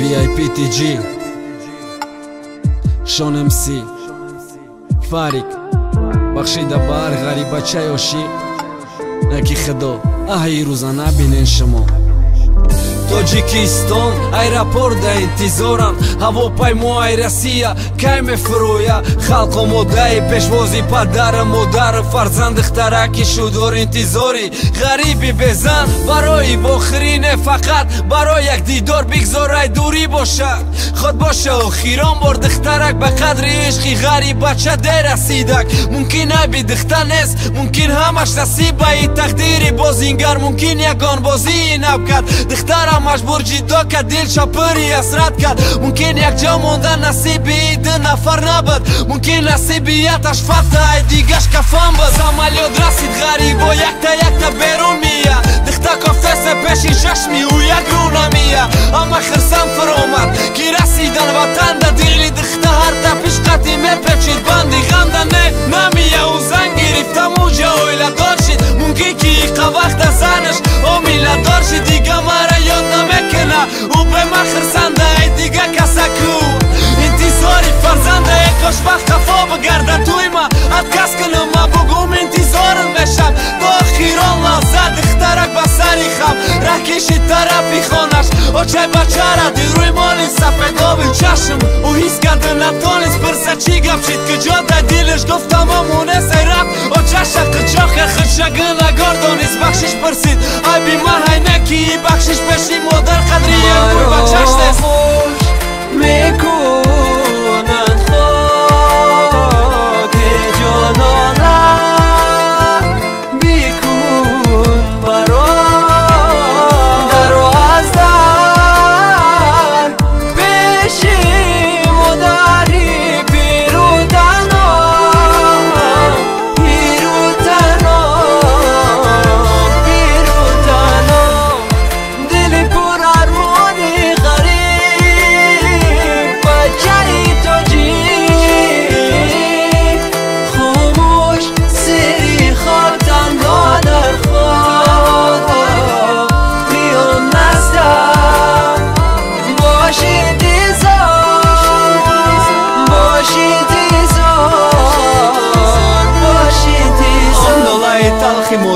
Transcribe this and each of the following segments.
VIPTG شون MC فارق بخشیده بار غریبه چایوشی نکی خدا آهی روزانه بینین شما Тоҷикистон аэропорда интизорам ҳавопаймои Россия кай мефурӯя халқу модаи пешвози падару модару фарзанд духтараки шудор интизори ғариби безан барои бохирӣ не фақат барои як дидор бигзорай дурӣ бошад худ боша охирон бор духтарак ба қадри ишқи ғарибача дерасидак мумкин айби духта нест мумкин ҳамаш насибаи тақдири бозингар мумкин ягон бозии нав кард духтара مجبور جدا که دل شپری اسرت کرد ممکن یک جا موندن نصیبی ده نفر نبود ممکن نصیبیتش فتح دیگش کفن بود سمالیات رسید غریب و یک تا بیرون میه دخته کافس پیشی چشمی و یک رو نمیه اما خرسم فرامد که رسیدن وطن ده دیلی دخته هر تا پیش قطی میپچید بندی غم ده نمیه و زن گرفته موجه اویله دار شید ممکن که ایقا وقت زنش اومیله دار شید دیگه مرا یاد نمیکنه او به من خرسنده ای دیگه کسکو انتظاری فرزنده ای کاش وقت خفا بگرده توی ما ات کس کنم ما بگم انتظارم بشم تا اخیران لحظه دخترک بسری خم رکشی طرفی خانش و چای بچه را دی روی مالی سفید آبی چشم او حیث کرده نتانست پرسه چی گم شید که جا در دیلش گفتم امونه سی رفت و چشم قچاق خدشگه نگاردانیست بخشش پرسید ای بی من های نکی بخشش بشی مادر قدری یک بور بچهش نیست میکنن خاک جانانه بیکن برام در و از در پیشی مادری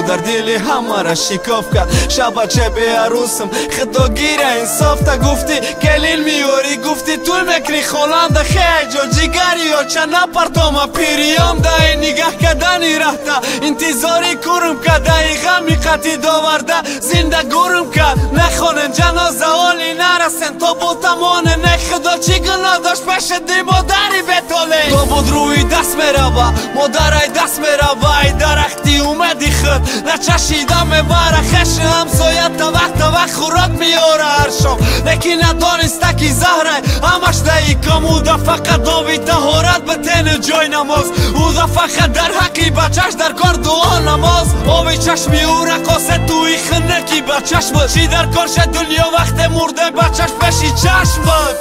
در دل همه را شکاف کرد شب چه به عروسم خدا گیره انصاف تا گفتی کلیل میاری گفتی طول میکنی خونم ده خیلی جا جیگری یا چه نپرتام پیریام ده نگاه کدنی رهتا انتظاری کرم که دقیقا میقتی داورده زنده گرم که نخونن جنازه حالی نرسن تا بوتمانه نه خدا چی گناه داشت پش دی مادری بتاله تا بود روی دست میروا مادرای دست میروا ای درختی اومدی خود نچشیدم میبره خشن همسایت تا وقت خوراک میاره هر شام لیکن ندانسته که زهره همش دهی کم او ده فقط داوی تهارت به تن جای نماز او ده فقط در حقی بچهش در کار دعا نماز آوی چشمی او رقاصه توی خنکی بچهش بود چی در کارش دنیا وقت مرده بچهش بشی چشم بود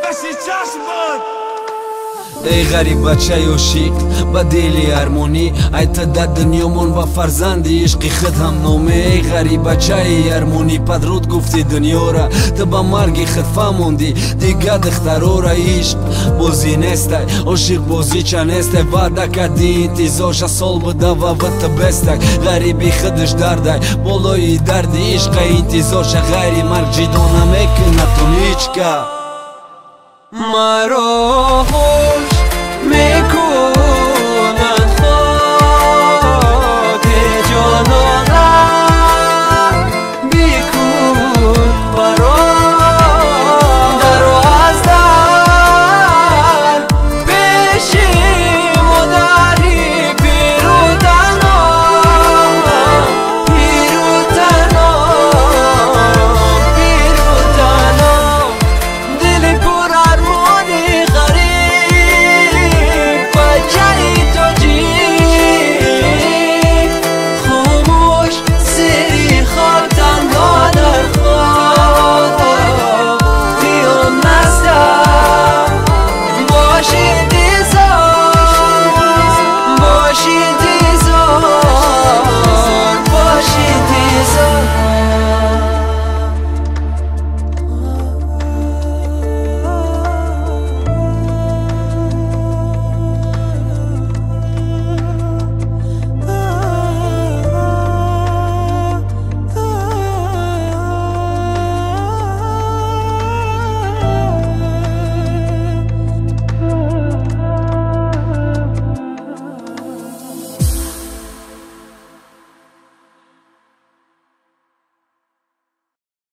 بشی چشم بود ای غریب بچه یوشی با دیلی ارمونی ای تا در دنیامون با فرزندی عشقی خود هم نومه ای غریب بچه ارمونی پدرود گفتی دنیا را تا با مرگی خود فهموندی دیگه دخترو را عشق بازی نیسته عاشق بازی چه نیسته وعده کردی انتظارش سال بده و وقت بسته غریبی خودش درده بالای درد عشق انتظارش غیری مرگ جدا نمیکنه تو هیچ که مرا